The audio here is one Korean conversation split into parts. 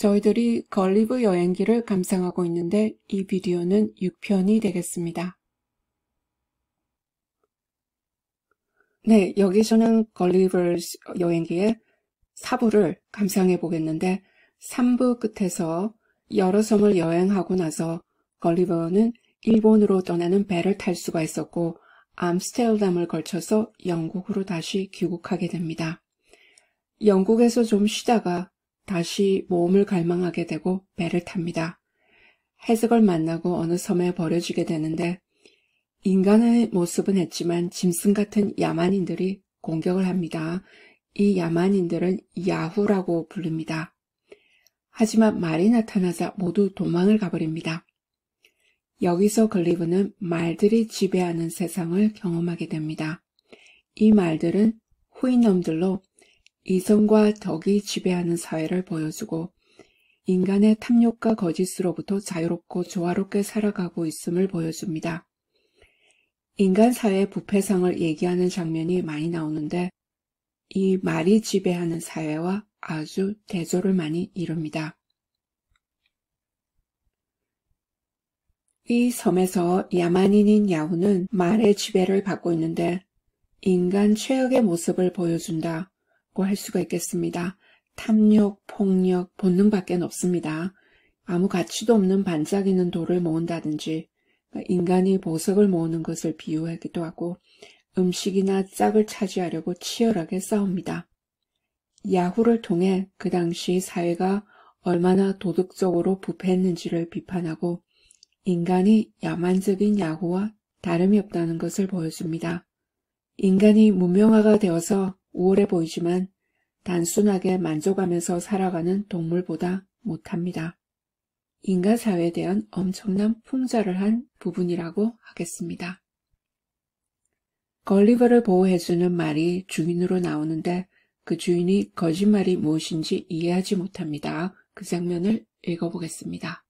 저희들이 걸리브 여행기를 감상하고 있는데 이 비디오는 6편이 되겠습니다. 네, 여기서는 걸리브 여행기의 4부를 감상해 보겠는데 3부 끝에서 여러 섬을 여행하고 나서 걸리버는 일본으로 떠나는 배를 탈 수가 있었고 암스테르담을 거쳐서 영국으로 다시 귀국하게 됩니다. 영국에서 좀 쉬다가 다시 모험을 갈망하게 되고 배를 탑니다. 해적을 만나고 어느 섬에 버려지게 되는데 인간의 모습은 했지만 짐승 같은 야만인들이 공격을 합니다. 이 야만인들은 야후라고 부릅니다. 하지만 말이 나타나자 모두 도망을 가버립니다. 여기서 걸리브는 말들이 지배하는 세상을 경험하게 됩니다. 이 말들은 후인놈들로 이성과 덕이 지배하는 사회를 보여주고 인간의 탐욕과 거짓으로부터 자유롭고 조화롭게 살아가고 있음을 보여줍니다. 인간 사회의 부패상을 얘기하는 장면이 많이 나오는데 이 말이 지배하는 사회와 아주 대조를 많이 이룹니다. 이 섬에서 야만인인 야후는 말의 지배를 받고 있는데 인간 최악의 모습을 보여준다고 할 수가 있겠습니다. 탐욕, 폭력, 본능밖에 없습니다. 아무 가치도 없는 반짝이는 돌을 모은다든지 인간이 보석을 모으는 것을 비유하기도 하고 음식이나 짝을 차지하려고 치열하게 싸웁니다. 야후를 통해 그 당시 사회가 얼마나 도덕적으로 부패했는지를 비판하고 인간이 야만적인 야후와 다름이 없다는 것을 보여줍니다. 인간이 문명화가 되어서 우월해 보이지만 단순하게 만족하면서 살아가는 동물보다 못합니다. 인간 사회에 대한 엄청난 풍자를 한 부분이라고 하겠습니다. 걸리버를 보호해주는 말이 주인으로 나오는데 그 주인이 거짓말이 무엇인지 이해하지 못합니다. 그 장면을 읽어보겠습니다.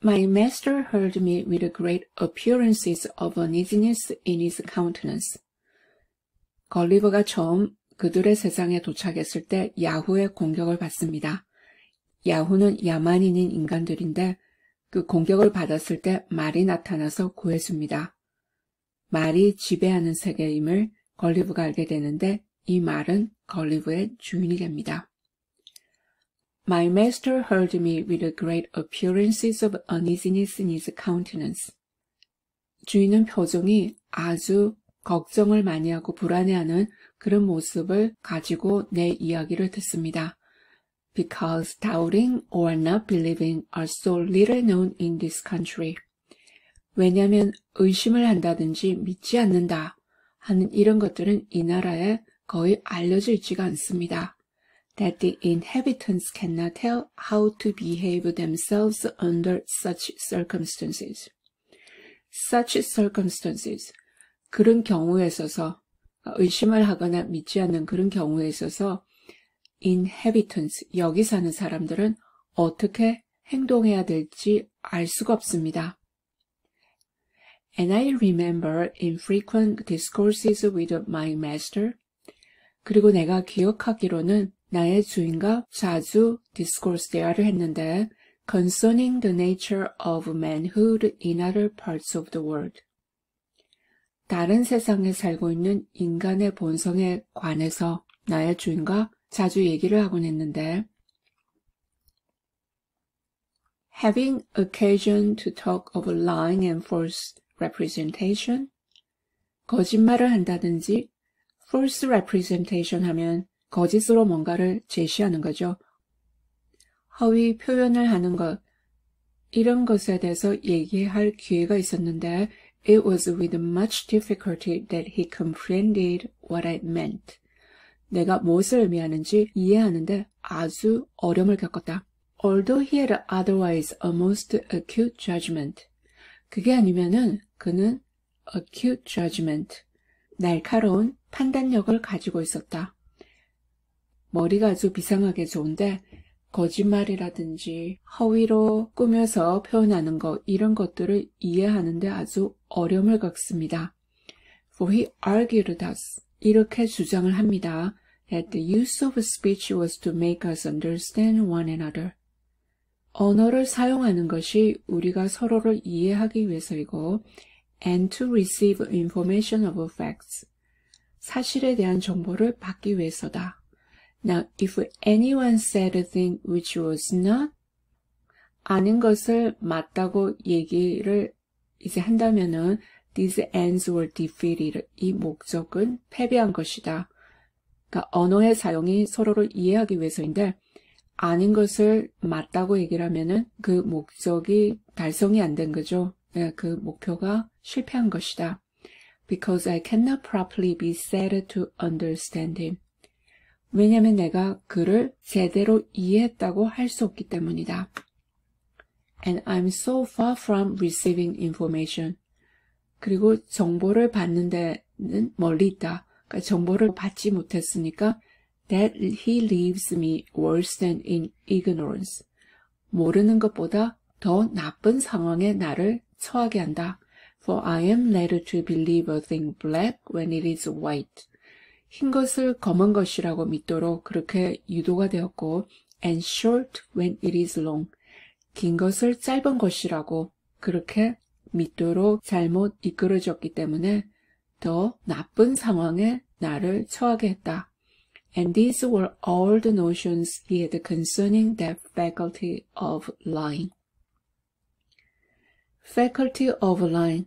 My master heard me with great appearances of uneasiness in his countenance. 걸리버가 처음 그들의 세상에 도착했을 때 야후의 공격을 받습니다. 야후는 야만인인 인간들인데 그 공격을 받았을 때 말이 나타나서 구해줍니다. 말이 지배하는 세계임을 걸리브가 알게 되는데 이 말은 걸리브의 주인이 됩니다. My master heard me with great appearances of uneasiness in his countenance. 주인은 표정이 아주 걱정을 많이 하고 불안해하는 그런 모습을 가지고 내 이야기를 듣습니다. Because doubting or not believing are so little known in this country. 왜냐하면 의심을 한다든지 믿지 않는다 하는 이런 것들은 이 나라에 거의 알려져 있지가 않습니다. That the inhabitants cannot tell how to behave themselves under such circumstances. Such circumstances. 그런 경우에 있어서 의심을 하거나 믿지 않는 그런 경우에 있어서 inhabitants, 여기 사는 사람들은 어떻게 행동해야 될지 알 수가 없습니다. And I remember infrequent discourses with my master. 그리고 내가 기억하기로는 나의 주인과 자주 discourse 대화를 했는데 concerning the nature of manhood in other parts of the world. 다른 세상에 살고 있는 인간의 본성에 관해서 나의 주인과 자주 얘기를 하곤 했는데 having occasion to talk of lying and false representation, 거짓말을 한다든지 false representation 하면 거짓으로 뭔가를 제시하는 거죠. 허위 표현을 하는 것, 이런 것에 대해서 얘기할 기회가 있었는데 It was with much difficulty that he comprehended what I meant. 내가 무엇을 의미하는지 이해하는데 아주 어려움을 겪었다. Although he had otherwise a most acute judgment. 그게 아니면은 그는 acute judgment, 날카로운 판단력을 가지고 있었다. 머리가 아주 비상하게 좋은데 거짓말이라든지 허위로 꾸며서 표현하는 것, 이런 것들을 이해하는데 아주 어려움을 겪습니다. For he argued thus. 이렇게 주장을 합니다. that the use of speech was to make us understand one another. 언어를 사용하는 것이 우리가 서로를 이해하기 위해서이고 and to receive information of facts. 사실에 대한 정보를 받기 위해서다. Now, if anyone said a thing which was not, 아닌 것을 맞다고 얘기를 이제 한다면은 these ends were defeated. 이 목적은 패배한 것이다. 그러니까 언어의 사용이 서로를 이해하기 위해서인데 아닌 것을 맞다고 얘기를 하면은 그 목적이 달성이 안 된 거죠. 그 목표가 실패한 것이다. Because I cannot properly be said to understand him. 왜냐하면 내가 그를 제대로 이해했다고 할 수 없기 때문이다. And I'm so far from receiving information. 그리고 정보를 받는 데는 멀리 있다. 그러니까 정보를 받지 못했으니까 that he leaves me worse than in ignorance. 모르는 것보다 더 나쁜 상황에 나를 처하게 한다. For I am led to believe a thing black when it is white. 흰 것을 검은 것이라고 믿도록 그렇게 유도가 되었고 and short when it is long. 긴 것을 짧은 것이라고 그렇게 믿도록 잘못 이끌어졌기 때문에 더 나쁜 상황에 나를 처하게 했다. And these were all the notions he had concerning that faculty of lying. Faculty of lying.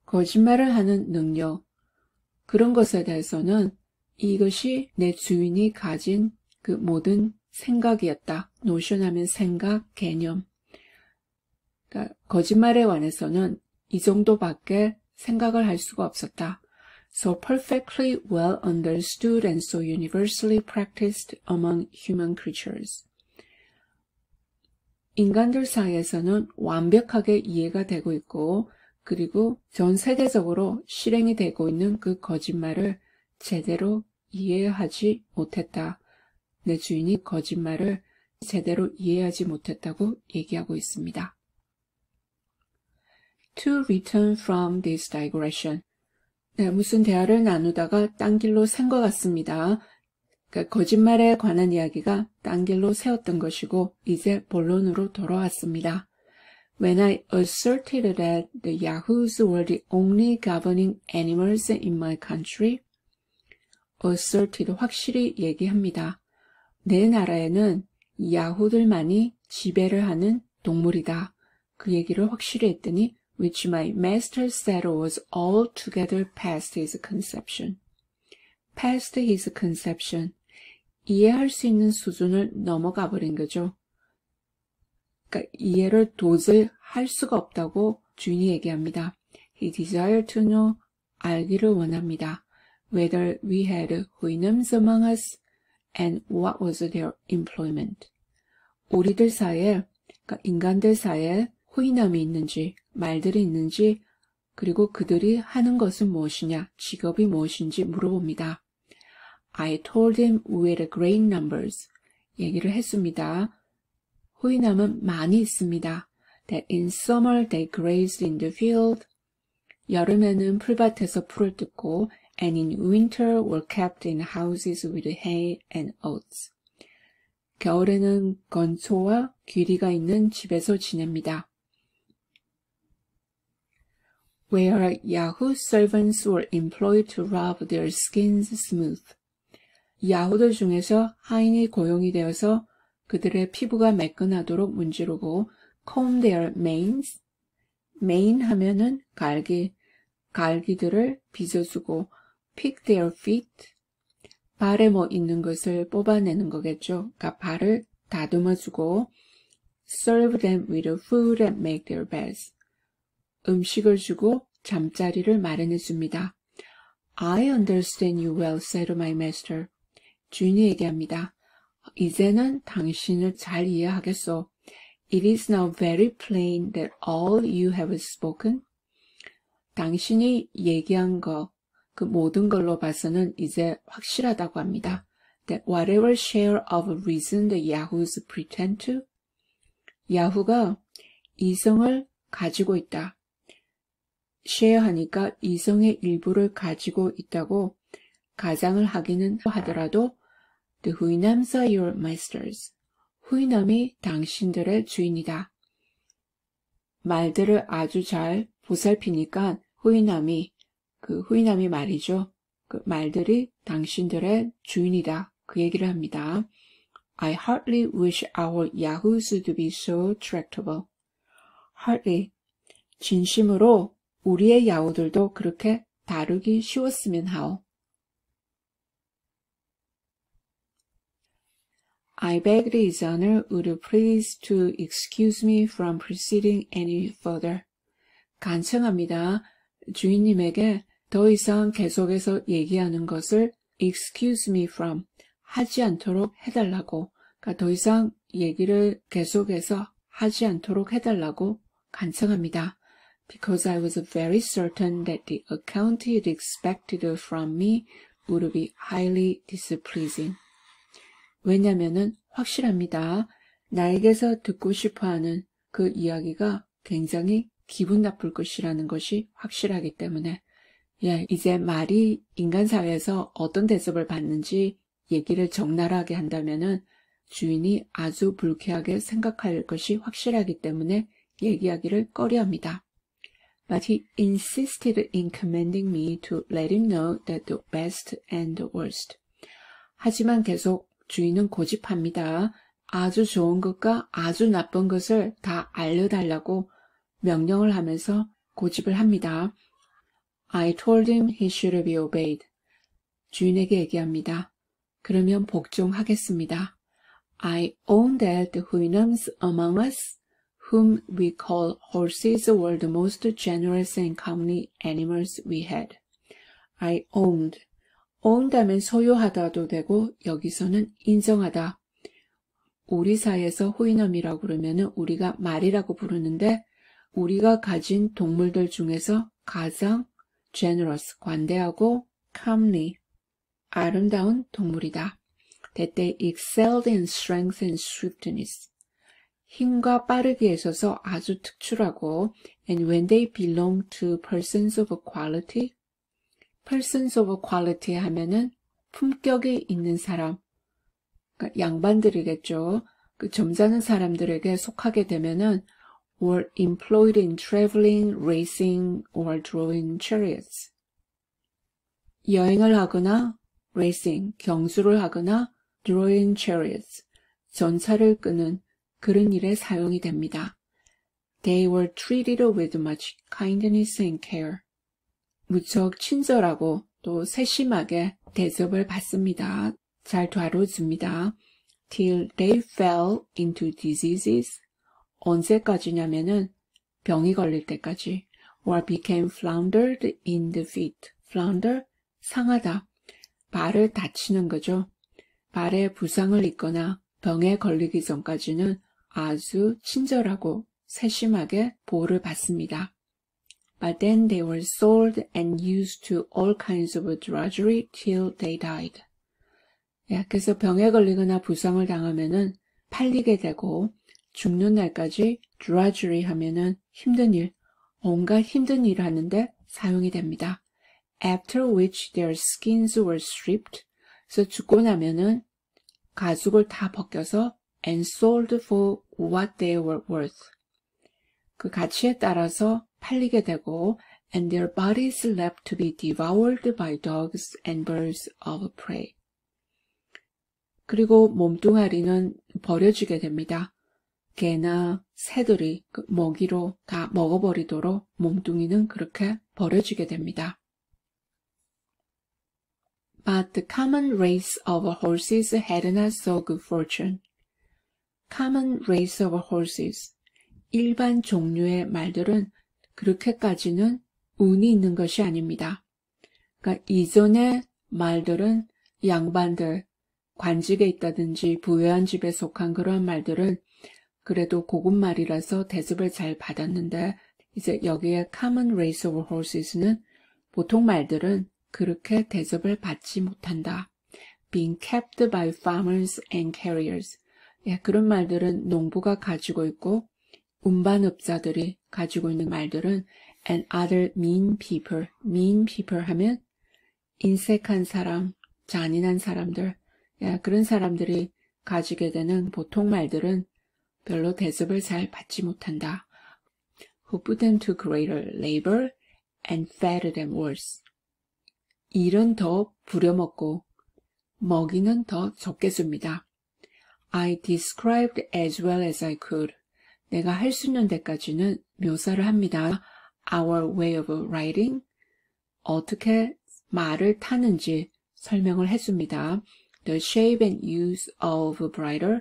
거짓말을 하는 능력. 그런 것에 대해서는 이것이 내 주인이 가진 그 모든 생각이었다. 노션하면 생각, 개념. 그러니까 거짓말에 관해서는 이 정도밖에 생각을 할 수가 없었다. So perfectly well understood and so universally practiced among human creatures. 인간들 사이에서는 완벽하게 이해가 되고 있고 그리고 전 세계적으로 실행이 되고 있는 그 거짓말을 제대로 이해하지 못했다. 내 주인이 거짓말을 제대로 이해하지 못했다고 얘기하고 있습니다. To return from this digression. 네, 무슨 대화를 나누다가 딴 길로 샌 것 같습니다. 그러니까 거짓말에 관한 이야기가 딴 길로 새었던 것이고 이제 본론으로 돌아왔습니다. When I asserted that the Yahoos were the only governing animals in my country, asserted 확실히 얘기합니다. 내 나라에는 야후들만이 지배를 하는 동물이다. 그 얘기를 확실히 했더니 which my master said was altogether past his conception. past his conception. 이해할 수 있는 수준을 넘어가 버린 거죠. 그러니까 이해를 도저히 할 수가 없다고 주인이 얘기합니다. He desired to know, 알기를 원합니다. Whether we had Huinams among us and what was their employment. 우리들 사이에, 그러니까 인간들 사이에 후이남이 있는지, 말들이 있는지, 그리고 그들이 하는 것은 무엇이냐, 직업이 무엇인지 물어봅니다. I told him we had great numbers. 얘기를 했습니다. 후이남은 많이 있습니다. That in summer they grazed in the field. 여름에는 풀밭에서 풀을 뜯고 and in winter were kept in houses with hay and oats. 겨울에는 건초와 귀리가 있는 집에서 지냅니다. Where Yahoo servants were employed to rub their skins smooth. 야후들 중에서 하인이 고용이 되어서 그들의 피부가 매끈하도록 문지르고 comb their manes. mane 하면은 갈기들을 빗어주고 pick their feet. 발에 뭐 있는 것을 뽑아내는 거겠죠. 그러니까 발을 다듬어주고 serve them with food and make their beds. 음식을 주고 잠자리를 마련해 줍니다. I understand you well, said my master. 주인이 얘기합니다. 이제는 당신을 잘 이해하겠소. It is now very plain that all you have spoken. 당신이 얘기한 거, 그 모든 걸로 봐서는 이제 확실하다고 합니다. That whatever share of reason the Yahoos pretend to, 야후가 이성을 가지고 있다. share하니까 이성의 일부를 가지고 있다고 가장을 하기는 하더라도 The 후이남s are your masters. 후이남이 당신들의 주인이다. 말들을 아주 잘 보살피니까 후이남이 말이죠. 그 말들이 당신들의 주인이다. 그 얘기를 합니다. I heartily wish our yahoos to be so tractable. heartily, 진심으로 우리의 야후들도 그렇게 다루기 쉬웠으면 하오. I beg His Honor would please to excuse me from proceeding any further. 간청합니다. 주인님에게 더 이상 계속해서 얘기하는 것을 excuse me from 하지 않도록 해달라고, 그러니까 더 이상 얘기를 계속해서 하지 않도록 해달라고 간청합니다. Because I was very certain that the account he had expected from me would be highly displeasing. 왜냐면은 확실합니다. 나에게서 듣고 싶어하는 그 이야기가 굉장히 기분 나쁠 것이라는 것이 확실하기 때문에 이제 말이 인간 사회에서 어떤 대접을 받는지 얘기를 적나라하게 한다면은 주인이 아주 불쾌하게 생각할 것이 확실하기 때문에 얘기하기를 꺼려합니다. But he insisted in commanding me to let him know that the best and the worst. 하지만 계속 주인은 고집합니다. 아주 좋은 것과 아주 나쁜 것을 다 알려달라고 명령을 하면서 고집을 합니다. I told him he should be obeyed. 주인에게 얘기합니다. 그러면 복종하겠습니다. I own that the Huinams among us, whom we call horses, were the most generous and comely animals we had. I owned. own다면 소유하다도 되고 여기서는 인정하다. 우리 사이에서 후이남이라고 그러면은 우리가 말이라고 부르는데 우리가 가진 동물들 중에서 가장 generous, 관대하고 comely, 아름다운 동물이다. That they excelled in strength and swiftness. 힘과 빠르기에 있어서 아주 특출하고 and when they belong to persons of quality, persons of quality 하면은 품격이 있는 사람, 그러니까 양반들이겠죠. 그 점잖은 사람들에게 속하게 되면은 were employed in traveling, racing, or drawing chariots. 여행을 하거나 racing, 경주를 하거나 drawing chariots, 전차를 끄는 그런 일에 사용이 됩니다. They were treated with much kindness and care. 무척 친절하고 또 세심하게 대접을 받습니다. 잘 다뤄줍니다. Till they fell into diseases. 언제까지냐면은 병이 걸릴 때까지. Or became floundered in the feet. flounder, 상하다. 발을 다치는 거죠. 발에 부상을 입거나 병에 걸리기 전까지는 아주 친절하고 세심하게 보호를 받습니다. But then they were sold and used to all kinds of drudgery till they died. 그래서 병에 걸리거나 부상을 당하면은 팔리게 되고 죽는 날까지 drudgery 하면은 힘든 일, 온갖 힘든 일을 하는데 사용이 됩니다. After which their skins were stripped. 그래서 죽고 나면은 가죽을 다 벗겨서 and sold for what they were worth. 그 가치에 따라서 팔리게 되고 and their bodies left to be devoured by dogs and birds of prey. 그리고 몸뚱아리는 버려지게 됩니다. 개나 새들이 그 먹이로 다 먹어버리도록 몸뚱이는 그렇게 버려지게 됩니다. But the common race of horses had not so good fortune. Common race of horses. 일반 종류의 말들은 그렇게까지는 운이 있는 것이 아닙니다. 그러니까 이전의 말들은 양반들, 관직에 있다든지 부유한 집에 속한 그런 말들은 그래도 고급 말이라서 대접을 잘 받았는데 이제 여기에 common race of horses는 보통 말들은 그렇게 대접을 받지 못한다. Being kept by farmers and carriers. 그런 말들은 농부가 가지고 있고 운반업자들이 가지고 있는 말들은 and other mean people. mean people 하면 인색한 사람, 잔인한 사람들, 그런 사람들이 가지게 되는 보통 말들은 별로 대접을 잘 받지 못한다. Who put them to greater labor and fed them worse. 일은 더 부려먹고 먹이는 더 적게 줍니다. I described as well as I could. 내가 할 수 있는 데까지는 묘사를 합니다. Our way of writing. 어떻게 말을 타는지 설명을 해줍니다. The shape and use of bridle.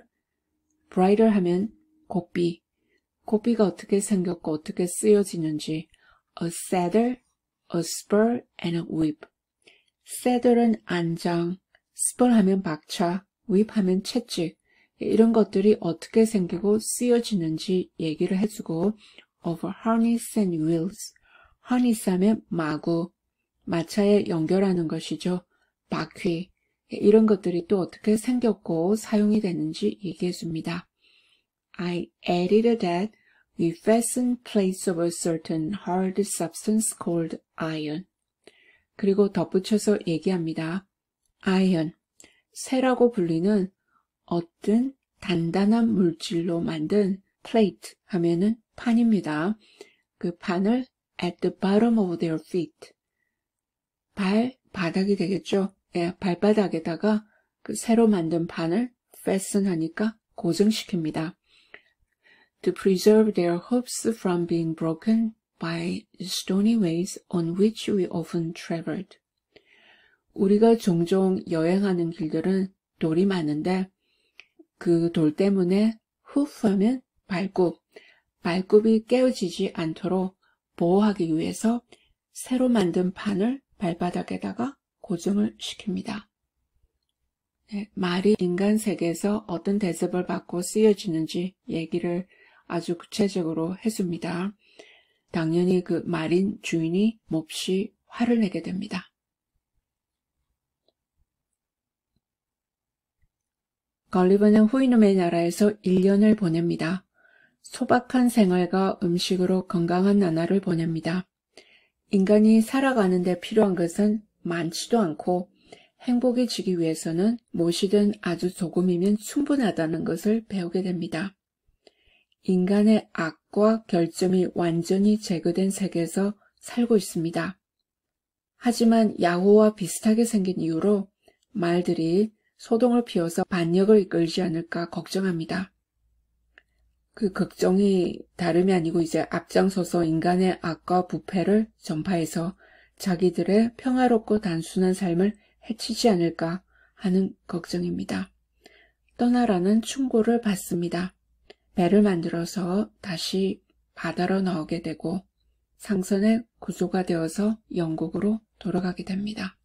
bridle 하면 고삐. 고삐가 어떻게 생겼고 어떻게 쓰여지는지. A saddle, a spur, and a whip. saddle은 안장, spur 하면 박차, whip 하면 채찍. 이런 것들이 어떻게 생기고 쓰여지는지 얘기를 해주고 of harness and wheels. harness 하면 마구, 마차에 연결하는 것이죠. 바퀴. 이런 것들이 또 어떻게 생겼고 사용이 되는지 얘기해줍니다. I added that we fasten plates of a certain hard substance called iron. 그리고 덧붙여서 얘기합니다. iron, 쇠라고 불리는 어떤 단단한 물질로 만든 plate 하면은 판입니다. 그 판을 at the bottom of their feet. 발바닥이 되겠죠. 발바닥에다가 그 새로 만든 판을 fasten 하니까 고정시킵니다. To preserve their hopes from being broken by stony ways on which we often traveled. 우리가 종종 여행하는 길들은 돌이 많은데 그 돌 때문에 hoof하면 발굽이 깨어지지 않도록 보호하기 위해서 새로 만든 판을 발바닥에다가 고정을 시킵니다. 말이 인간 세계에서 어떤 대접을 받고 쓰여지는지 얘기를 아주 구체적으로 해줍니다. 당연히 그 말인 주인이 몹시 화를 내게 됩니다. 걸리버는 후이놈의 나라에서 1년을 보냅니다. 소박한 생활과 음식으로 건강한 나날을 보냅니다. 인간이 살아가는 데 필요한 것은 많지도 않고 행복이 지기 위해서는 무엇이든 아주 조금이면 충분하다는 것을 배우게 됩니다. 인간의 악과 결점이 완전히 제거된 세계에서 살고 있습니다. 하지만 야호와 비슷하게 생긴 이유로 말들이 소동을 피워서 반역을 이끌지 않을까 걱정합니다. 그 걱정이 다름이 아니고 이제 앞장서서 인간의 악과 부패를 전파해서 자기들의 평화롭고 단순한 삶을 해치지 않을까 하는 걱정입니다. 떠나라는 충고를 받습니다. 배를 만들어서 다시 바다로 나오게 되고 상선의 구조가 되어서 영국으로 돌아가게 됩니다.